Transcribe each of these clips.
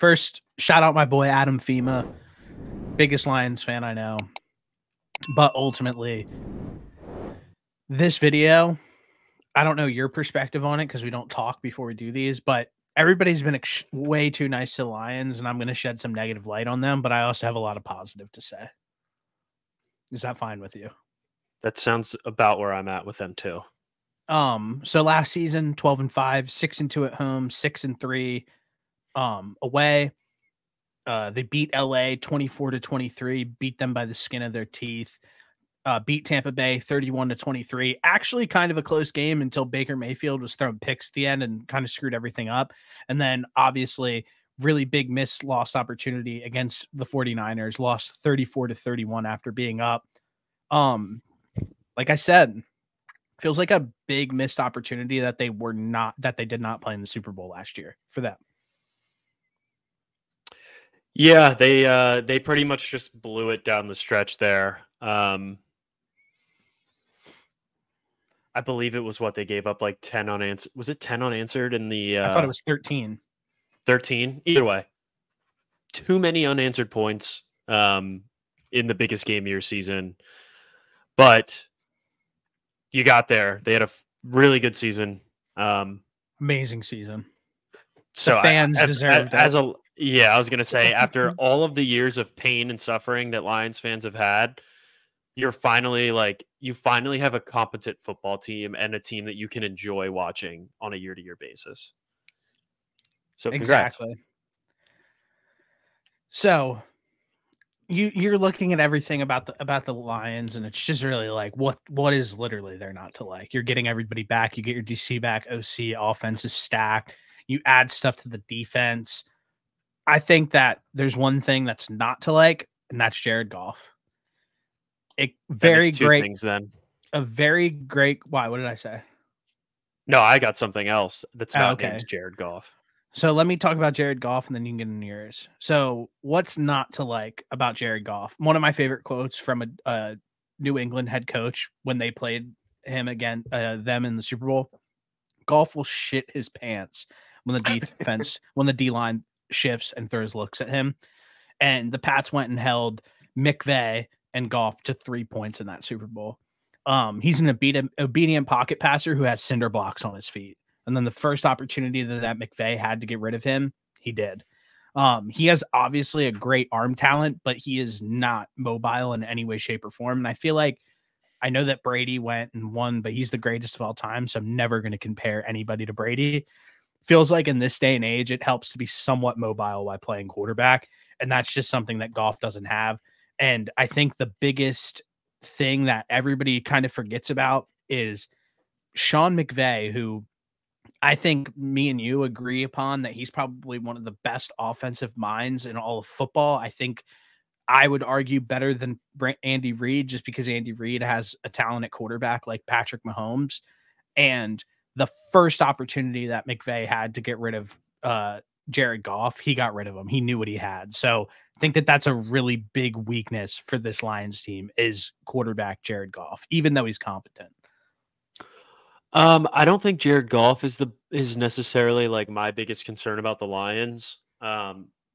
first, shout out my boy Adam Fema, biggest Lions fan I know. But ultimately, this video, I don't know your perspective on it because we don't talk before we do these, but everybody's been way too nice to the Lions, and I'm going to shed some negative light on them, but I also have a lot of positive to say. Is that fine with you? That sounds about where I'm at with them too. So last season, 12-5, 6-2 at home, 6-3 away. They beat LA 24-23, beat them by the skin of their teeth. Beat Tampa Bay 31-23. Actually, kind of a close game until Baker Mayfield was throwing picks at the end and kind of screwed everything up. And then obviously, really big lost opportunity against the 49ers, lost 34-31 after being up. Like I said, feels like a big missed opportunity that they did not play in the Super Bowl last year for them. Yeah, they pretty much just blew it down the stretch there. I believe it was what they gave up, like 10 unanswered. Was it 10 unanswered in the I thought it was 13. 13? Either way. Too many unanswered points in the biggest game of your season. But you got there. They had a really good season. Amazing season. So the fans deserved it. I was gonna say, after all of the years of pain and suffering that Lions fans have had, you finally have a competent football team and a team that you can enjoy watching on a year-to-year basis. So congrats. Exactly. So you're looking at everything about the Lions, and it's just really like what is literally there not to like. You're getting everybody back. You get your DC back. OC offense is stacked. You add stuff to the defense. I think that there's one thing that's not to like, and that's Jared Goff. A very great things then. A very great. Why? What did I say? No, I got something else that's not named Jared Goff. So let me talk about Jared Goff, and then you can get into yours. So what's not to like about Jared Goff? One of my favorite quotes from a New England head coach when they played him again, them in the Super Bowl. Goff will shit his pants when the defense, when the D-line shifts and throws looks at him. And the Pats went and held McVay and Goff to 3 points in that Super Bowl. He's an obedient pocket passer who has cinder blocks on his feet. And then the first opportunity that McVay had to get rid of him, he did. He has obviously a great arm talent, but he is not mobile in any way, shape, or form. And I feel like I know that Brady went and won, but he's the greatest of all time. So I'm never going to compare anybody to Brady. Feels like in this day and age, it helps to be somewhat mobile while playing quarterback. And that's just something that Goff doesn't have. And I think the biggest thing that everybody kind of forgets about is Sean McVay, who I think me and you agree upon that he's probably one of the best offensive minds in all of football. I think I would argue better than Andy Reid, just because Andy Reid has a talented quarterback like Patrick Mahomes. And the first opportunity that McVay had to get rid of Jared Goff, he got rid of him. He knew what he had. So I think that that's a really big weakness for this Lions team is quarterback Jared Goff, even though he's competent. I don't think Jared Goff is necessarily like my biggest concern about the Lions.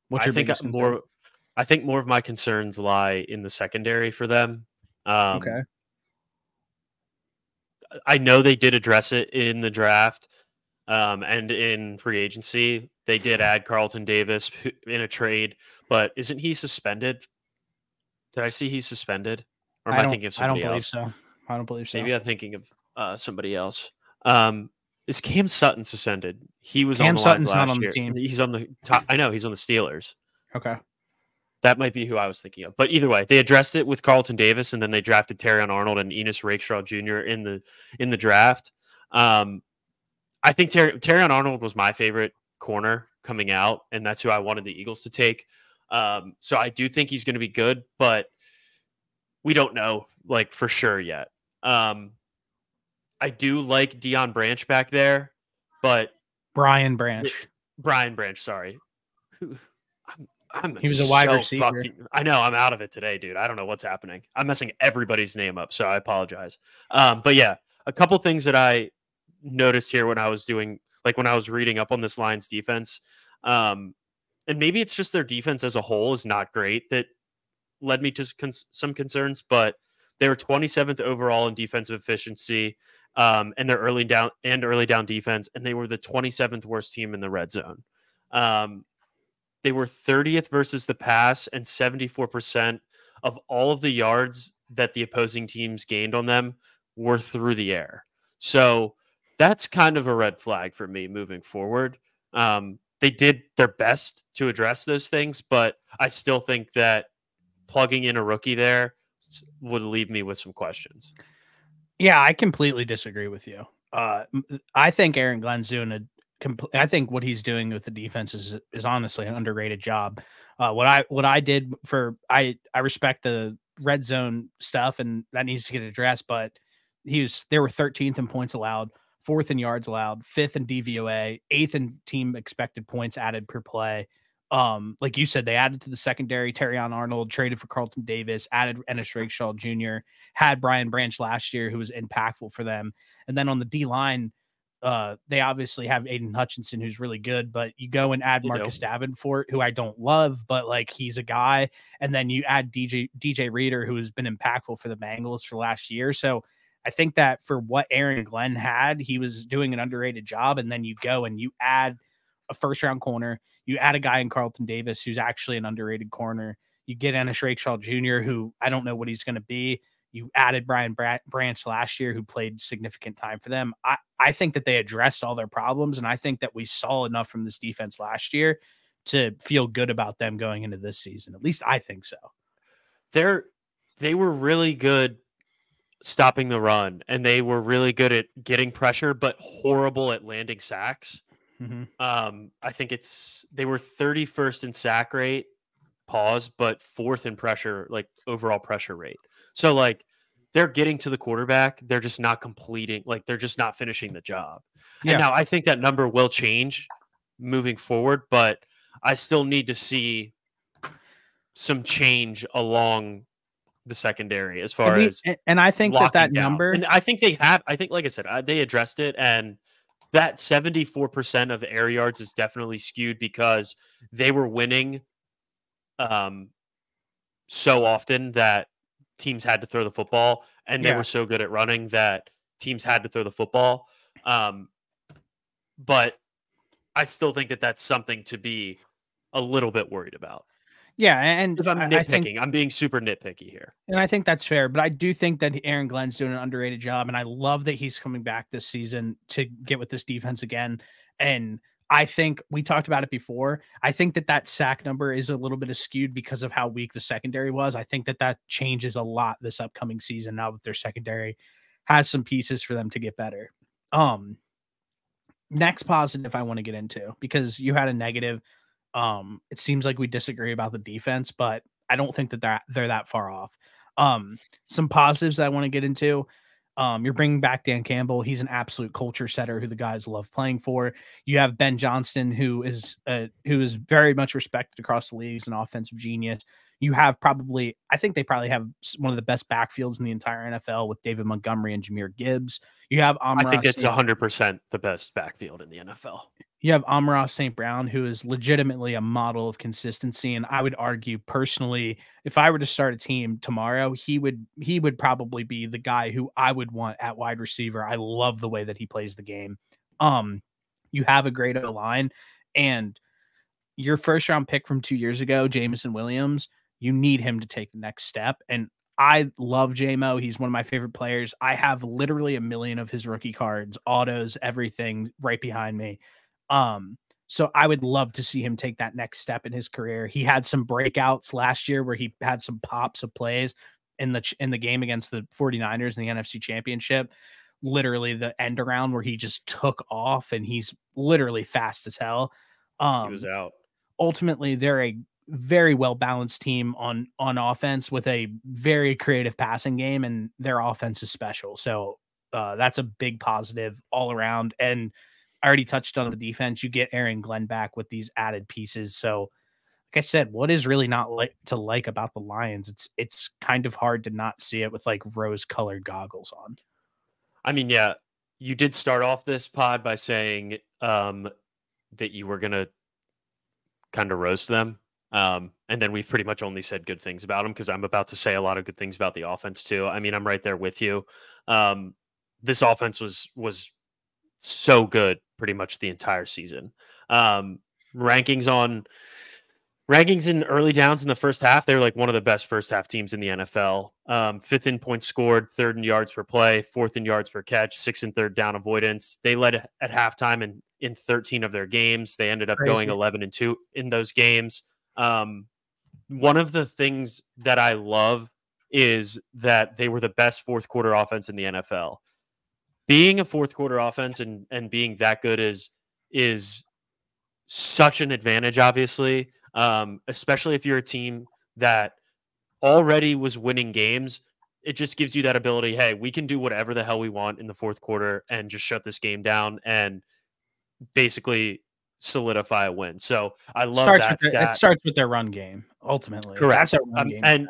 What's your biggest concern? I think more of my concerns lie in the secondary for them. Okay. I know they did address it in the draft and in free agency. They did add Carlton Davis in a trade, but isn't he suspended? Did I see he's suspended? Or am I thinking of somebody else? I don't believe so. Maybe I'm thinking of somebody else. Is Cam Sutton suspended? He was Cam on the Sutton's Lions last not on year. the team. He's on the top. I know he's on the Steelers. Okay. That might be who I was thinking of. But either way, they addressed it with Carlton Davis, and then they drafted Terrion Arnold and Enos Rakestraw Jr. in the draft. I think Terrion Arnold was my favorite corner coming out, and that's who I wanted the Eagles to take. So I do think he's going to be good, but we don't know like for sure yet. I do like Deion Branch back there, but Brian Branch, sorry. He was a wide receiver. I know, I'm out of it today, dude. I don't know what's happening. I'm messing everybody's name up, so I apologize. But yeah, a couple things that I noticed here when I was reading up on this Lions defense. and maybe it's just their defense as a whole is not great that led me to some concerns, but they were 27th overall in defensive efficiency, and their early down defense, and they were the 27th worst team in the red zone. They were 30th versus the pass, and 74% of all of the yards that the opposing teams gained on them were through the air. So that's kind of a red flag for me moving forward. They did their best to address those things, but I still think that plugging in a rookie there would leave me with some questions. Yeah, I completely disagree with you. I think Aaron Glenn's doing I think what he's doing with the defense is honestly an underrated job. What I did I respect the red zone stuff, and that needs to get addressed, but they were 13th in points allowed, 4th in yards allowed, 5th in DVOA, 8th in team expected points added per play. Like you said, they added to the secondary. Terrion Arnold traded for Carlton Davis, added Ennis Rakestraw Jr., had Brian Branch last year, who was impactful for them. And then on the D line, they obviously have Aiden Hutchinson, who's really good, but you go and add Marcus Davenport, who I don't love, but like he's a guy. And then you add DJ Reader, who has been impactful for the Bengals for last year. So I think that for what Aaron Glenn had, he was doing an underrated job. And then you go and you add a first-round corner. You add a guy in Carlton Davis, who's actually an underrated corner. You get Ennis Rakestraw Jr., who I don't know what he's going to be. You added Brian Branch last year, who played significant time for them. I think that they addressed all their problems, and I think that we saw enough from this defense last year to feel good about them going into this season. At least I think so. They were really good stopping the run, and they were really good at getting pressure, but horrible at landing sacks. Mm-hmm. I think they were 31st in sack rate, but 4th in pressure, like overall pressure rate. So like they're getting to the quarterback, they're just not completing, like they're just not finishing the job. Yeah. And now I think that number will change moving forward, but I still need to see some change along the secondary as far as and I think that number, and I think like I said, they addressed it, and that 74% of air yards is definitely skewed because they were winning so often that teams had to throw the football, and they were so good at running that teams had to throw the football. But I still think that that's something to be a little bit worried about. Yeah, and if I'm nitpicking, I'm being super nitpicky here. And I think that's fair, but I do think that Aaron Glenn's doing an underrated job, and I love that he's coming back this season to get with this defense again. And I think we talked about it before. I think that sack number is a little bit skewed because of how weak the secondary was. I think that changes a lot this upcoming season now that their secondary has some pieces for them to get better. Next positive I want to get into, because you had a negative. It seems like we disagree about the defense, but I don't think that they're that far off. Some positives that I want to get into. You're bringing back Dan Campbell. He's an absolute culture setter who the guys love playing for. You have Ben Johnston, who is very much respected across the league as an offensive genius. You have I think they probably have one of the best backfields in the entire NFL with David Montgomery and Jahmyr Gibbs. You have I think it's 100% the best backfield in the NFL. You have Amon-Ra St. Brown, who is legitimately a model of consistency. And I would argue personally, if I were to start a team tomorrow, he would probably be the guy who I would want at wide receiver. I love the way that he plays the game. You have a great O-line, and your first round pick from 2 years ago, Jameson Williams, you need him to take the next step. And I love JMO. He's one of my favorite players. I have literally 1 million of his rookie cards, autos, everything right behind me. So I would love to see him take that next step in his career. He had some breakouts last year where he had some pops of plays in the game against the 49ers in the NFC Championship. Literally the end around where he just took off, and he's literally fast as hell. He was out. Ultimately, they're a very well-balanced team on offense with a very creative passing game, and their offense is special. So that's a big positive all around. And I already touched on the defense. You get Aaron Glenn back with these added pieces. So like I said, what is really not like about the Lions? It's kind of hard to not see it with like rose-colored goggles on. I mean, yeah, you did start off this pod by saying that you were going to kind of roast them. And then we've pretty much only said good things about them because I'm about to say a lot of good things about the offense too. I mean, I'm right there with you. This offense was so good pretty much the entire season. Rankings in early downs in the first half, they're like one of the best first half teams in the NFL. Fifth in points scored, third in yards per play, fourth in yards per catch, sixth and third down avoidance. They led at halftime in 13 of their games. They ended up going 11-2 in those games. One of the things that I love is that they were the best fourth quarter offense in the NFL. Being a fourth quarter offense and being that good is such an advantage, obviously. Especially if you're a team that already was winning games, it just gives you that ability. Hey, we can do whatever the hell we want in the fourth quarter and just shut this game down and basically solidify a win. So I love that stat. It starts with their run game, ultimately. Correct. That's a run game. And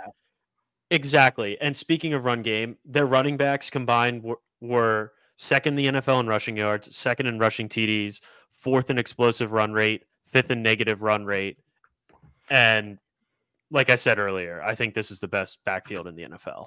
exactly. And speaking of run game, their running backs combined were second in the NFL in rushing yards, second in rushing TDs, fourth in explosive run rate, fifth in negative run rate. And like I said earlier, I think this is the best backfield in the NFL.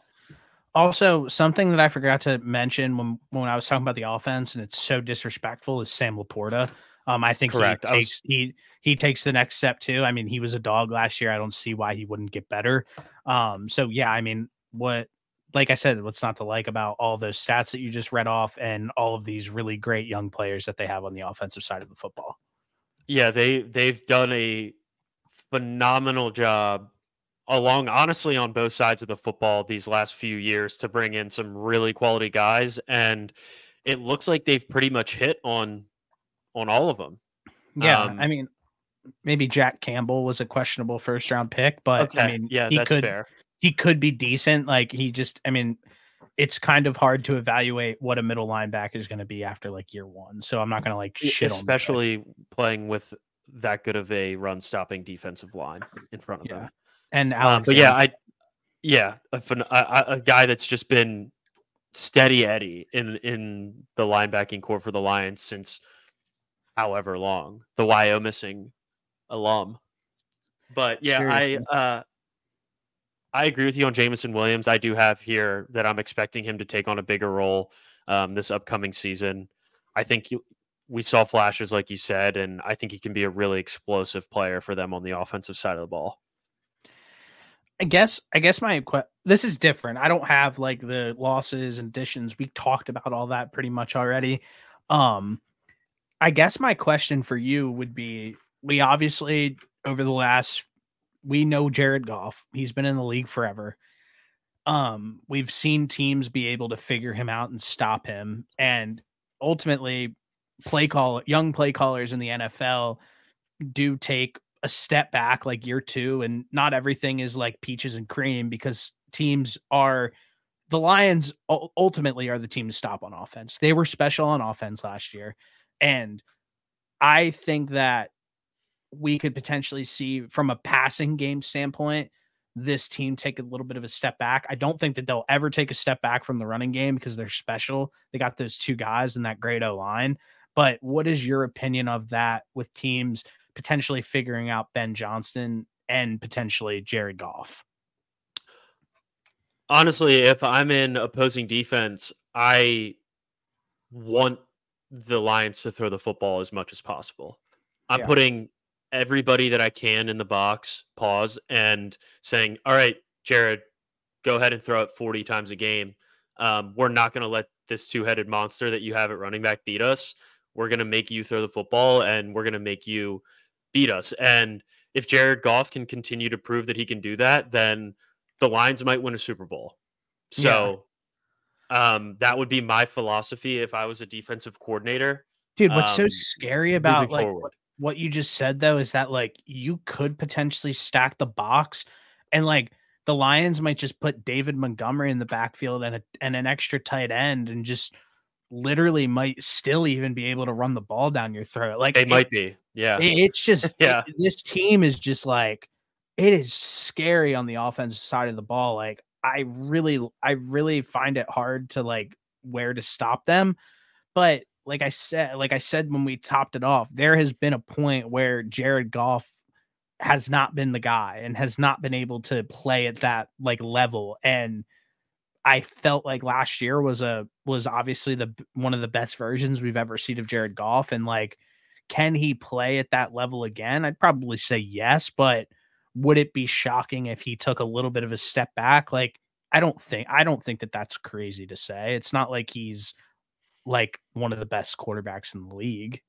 Also, something that I forgot to mention when I was talking about the offense, and it's so disrespectful, is Sam Laporta. I think Correct. he takes the next step too. I mean, he was a dog last year. I don't see why he wouldn't get better. So yeah, I mean, like I said, what's not to like about all those stats that you just read off and all of these really great young players that they have on the offensive side of the football? Yeah, they've done a phenomenal job honestly on both sides of the football these last few years to bring in some really quality guys, and it looks like they've pretty much hit on all of them. Yeah, I mean, maybe Jack Campbell was a questionable first round pick, but okay. I mean, yeah, that's fair. He could be decent. Like I mean, it's kind of hard to evaluate what a middle linebacker is going to be after like year one. So I'm not going to like shit on especially playing with that good of a run stopping defensive line in front of them. And but yeah, a guy that's just been steady Eddie in the linebacking core for the Lions since however long, the Wyomissing alum. But yeah, seriously. I agree with you on Jameson Williams. I do have here that I'm expecting him to take on a bigger role this upcoming season. I think we saw flashes, like you said, and I think he can be a really explosive player for them on the offensive side of the ball. I guess this is different. I don't have like the losses and additions. We talked about all that pretty much already. I guess my question for you would be, we obviously we know Jared Goff. He's been in the league forever. We've seen teams be able to figure him out and stop him. And ultimately young play callers in the NFL do take a step back like year two, and not everything is like peaches and cream, because the Lions ultimately are the team to stop on offense. They were special on offense last year. And I think that we could potentially see, from a passing game standpoint, this team take a little bit of a step back. I don't think that they'll ever take a step back from the running game because they're special. They got those two guys in that great O-line. But what is your opinion of that, with teams potentially figuring out Ben Johnston and potentially Jared Goff? Honestly, if I'm in opposing defense, I want the Lions to throw the football as much as possible. I'm putting everybody that I can in the box, pause, and saying, all right, Jared, go ahead and throw it 40 times a game. We're not going to let this two-headed monster that you have at running back beat us. We're going to make you throw the football, and we're going to make you beat us. And if Jared Goff can continue to prove that he can do that, then the Lions might win a Super Bowl. So that would be my philosophy if I was a defensive coordinator. Dude, what's so scary about like what you just said, though, is that like you could potentially stack the box, and like the Lions might just put David Montgomery in the backfield and an extra tight end, and just literally might still even be able to run the ball down your throat. Like they might be. Yeah. It's just, this team is just like, it is scary on the offensive side of the ball. Like I really find it hard to like where to stop them. But like I said, when we topped it off, there has been a point where Jared Goff has not been the guy and has not been able to play at that like level. And I felt like last year was obviously one of the best versions we've ever seen of Jared Goff. And like, can he play at that level again? I'd probably say yes, but would it be shocking if he took a little bit of a step back? Like, I don't think that that's crazy to say. It's not like he's like one of the best quarterbacks in the league.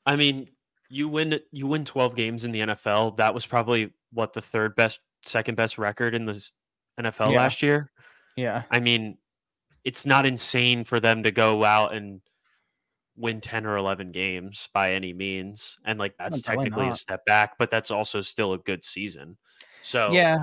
I mean, you win 12 games in the NFL. That was probably what the second best record in the NFL Yeah. last year. Yeah. I mean, it's not insane for them to go out and win 10 or 11 games by any means. And like, that's technically a step back, but that's also still a good season. So yeah,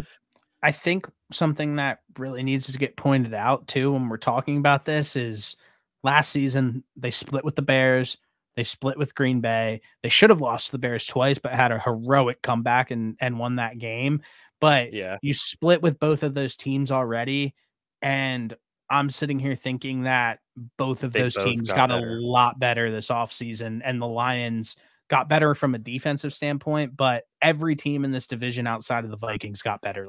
I think something that really needs to get pointed out too when we're talking about this is last season they split with the Bears, they split with Green Bay. They should have lost to the Bears twice, but had a heroic comeback and won that game. But yeah, you split with both of those teams already, and I'm sitting here thinking that both of those teams got a lot better this offseason, and the Lions got better from a defensive standpoint, but every team in this division outside of the Vikings got better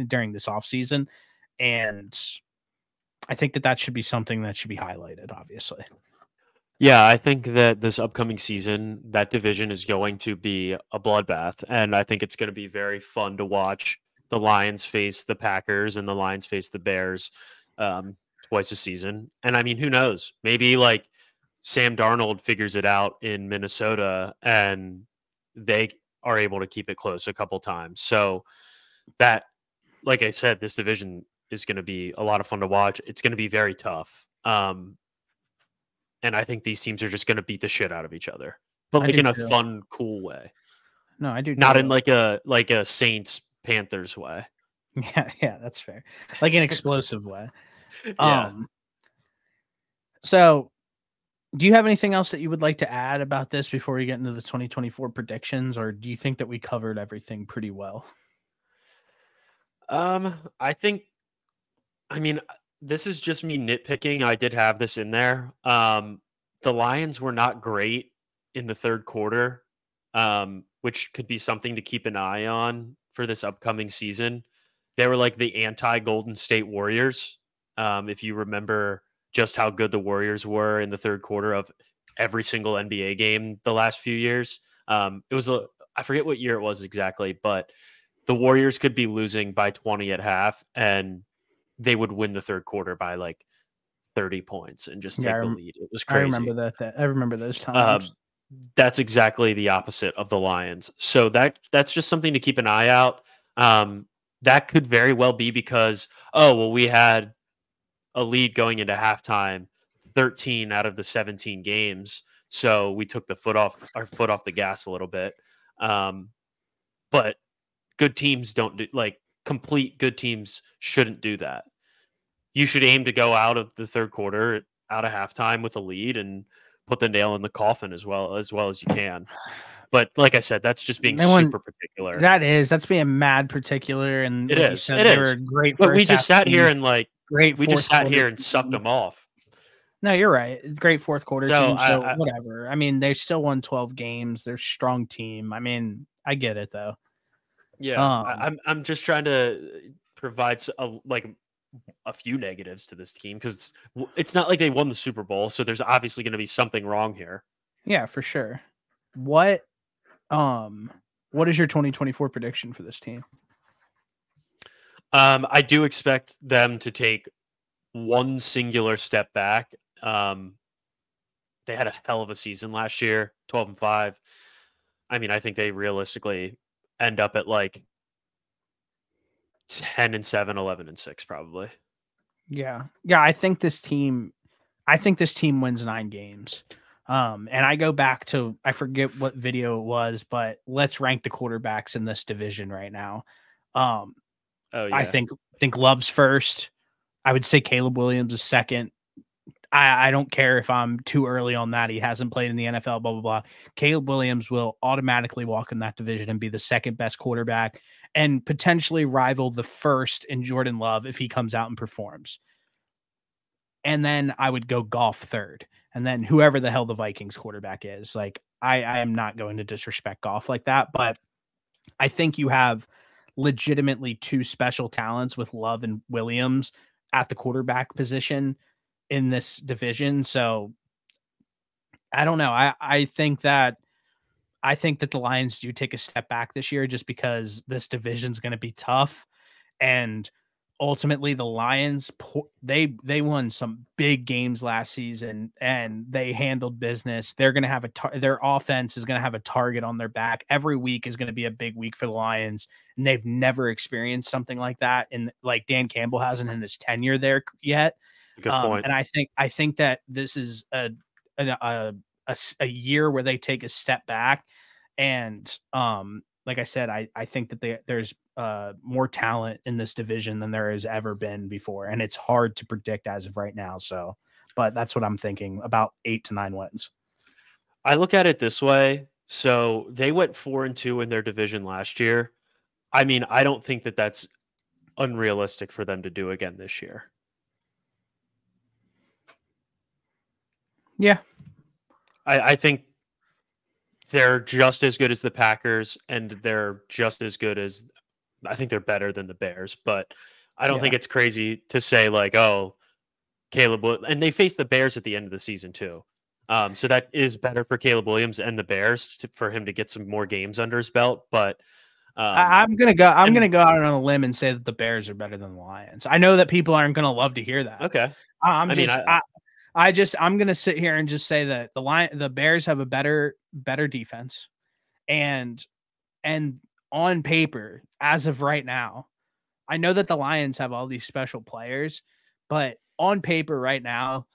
during this offseason. And I think that should be something that should be highlighted, obviously. Yeah, I think that this upcoming season, that division is going to be a bloodbath. And I think it's going to be very fun to watch the Lions face the Packers and the Lions face the Bears twice a season. And I mean, who knows? Maybe like Sam Darnold figures it out in Minnesota and they are able to keep it close a couple times. So that, like I said, this division is going to be a lot of fun to watch. It's going to be very tough. And I think these teams are just going to beat the shit out of each other, but like in a fun, cool way. No, I do. Not in like a Saints Panthers way. Yeah, that's fair. Like an explosive way. Yeah. So do you have anything else that you would like to add about this before we get into the 2024 predictions, or do you think that we covered everything pretty well? I mean, this is just me nitpicking. I did have this in there. The Lions were not great in the third quarter, which could be something to keep an eye on for this upcoming season. They were like the anti-Golden State Warriors. If you remember just how good the Warriors were in the third quarter of every single NBA game the last few years. I forget what year it was exactly, but the Warriors could be losing by 20 at half and they would win the third quarter by like 30 points and just take the lead. It was crazy. I remember that. I remember those times. That's exactly the opposite of the Lions. So that's just something to keep an eye out. That could very well be because, we had a lead going into halftime, 13 out of the 17 games. So we took our foot off the gas a little bit. But good teams don't do, like, complete good teams shouldn't do that. You should aim to go out of the third quarter, out of halftime with a lead and put the nail in the coffin as well as you can. But like I said, that's just being super particular. That's being mad particular. And it is. They were great. But we just sat here and we just sat here and sucked them off. No, you're right. It's great fourth quarter team. So whatever. I mean, they still won 12 games. They're a strong team. I mean, I get it though. Yeah, I'm just trying to provide a few negatives to this team because it's not like they won the Super Bowl, so there's obviously going to be something wrong here. Yeah, for sure. What is your 2024 prediction for this team? I do expect them to take one singular step back. They had a hell of a season last year, 12-5. I mean, I think they realistically end up at like 10-7, 11-6, probably. Yeah. I think this team wins 9 games. And I go back to, I forget what video it was, but let's rank the quarterbacks in this division right now. I think Love's first. I would say Caleb Williams is second. I don't care if I'm too early on that. He hasn't played in the NFL, blah, blah, blah. Caleb Williams will automatically walk in that division and be the second best quarterback and potentially rival the first in Jordan Love if he comes out and performs. And then I would go Goff third. And then whoever the hell the Vikings quarterback is, like I am not going to disrespect Goff like that, but I think you have legitimately two special talents with Love and Williams at the quarterback position in this division. So I don't know. I think that the Lions do take a step back this year just because this division is going to be tough. And ultimately the Lions, they won some big games last season and they handled business. They're going to have their offense is going to have a target on their back. Every week is going to be a big week for the Lions. And they've never experienced something like that. And like Dan Campbell hasn't in his tenure there yet. Good point. And I think that this is a year where they take a step back. And like I said, I think that there's more talent in this division than there has ever been before. And it's hard to predict as of right now. So, but that's what I'm thinking, about 8 to 9 wins. I look at it this way. So they went 4-2 in their division last year. I mean, I don't think that that's unrealistic for them to do again this year. Yeah. I think they're just as good as the Packers, and they're just as good as, I think they're better than the Bears, but I don't think it's crazy to say like, oh, Caleb, and they face the Bears at the end of the season too. So that is better for Caleb Williams and the Bears for him to get some more games under his belt. But I'm gonna go out on a limb and say that the Bears are better than the Lions. I know that people aren't gonna love to hear that. Okay, I'm gonna sit here and just say that the Bears have a better defense, and on paper, as of right now, I know that the Lions have all these special players, but on paper right now,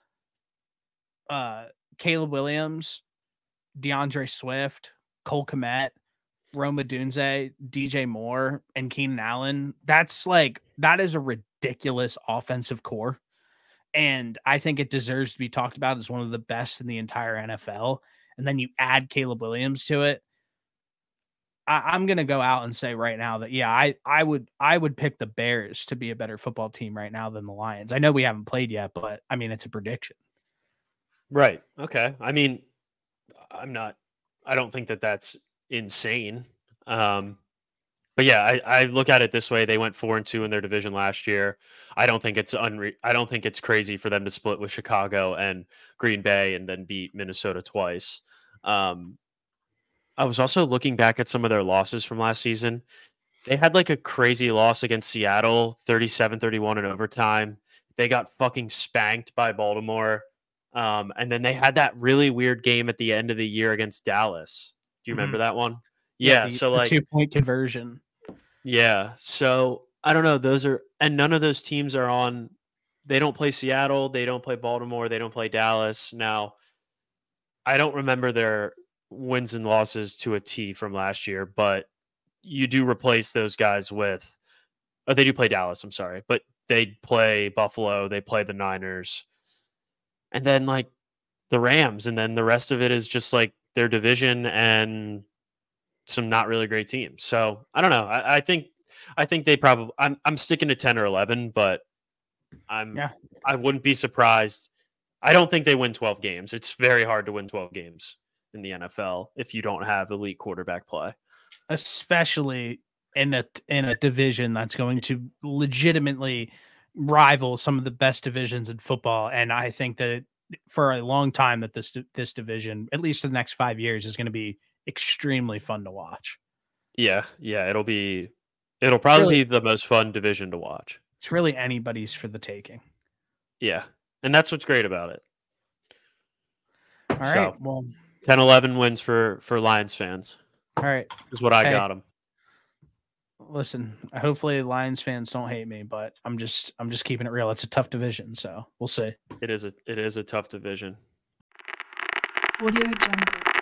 Caleb Williams, DeAndre Swift, Cole Kmet, Rome Odunze, DJ Moore, and Keenan Allen, that is a ridiculous offensive core. And I think it deserves to be talked about as one of the best in the entire NFL. And then you add Caleb Williams to it. I'm going to go out and say right now that, yeah, I would pick the Bears to be a better football team right now than the Lions. I know we haven't played yet, but I mean, it's a prediction. Right. Okay. I mean, I don't think that that's insane. But yeah, I look at it this way. They went 4-2 in their division last year. I don't think it's crazy for them to split with Chicago and Green Bay and then beat Minnesota twice. I was also looking back at some of their losses from last season. They had like a crazy loss against Seattle, 37-31 in overtime. They got fucking spanked by Baltimore. And then they had that really weird game at the end of the year against Dallas. Do you remember that one? Yeah. So like 2-point conversion. Yeah. So I don't know. And none of those teams are on. They don't play Seattle. They don't play Baltimore. They don't play Dallas. Now, I don't remember their wins and losses to a T from last year, but you do replace those guys with, they do play Dallas. I'm sorry, but they play Buffalo. They play the Niners, and then like the Rams. And then the rest of it is just like their division and some not really great teams. So I don't know. I think they probably, I'm sticking to 10 or 11, but I wouldn't be surprised. I don't think they win 12 games. It's very hard to win 12 games in the NFL if you don't have elite quarterback play, especially in a division that's going to legitimately rival some of the best divisions in football. And I think that for a long time that this division, at least for the next 5 years, is going to be extremely fun to watch. Yeah. It'll probably be the most fun division to watch. It's really anybody's for the taking. Yeah. And that's what's great about it. All right. Well, 10-11 wins for Lions fans. All right. Is what I got them. Listen, hopefully Lions fans don't hate me, but I'm just keeping it real. It's a tough division, so we'll see. It is a tough division. Audio Jungle.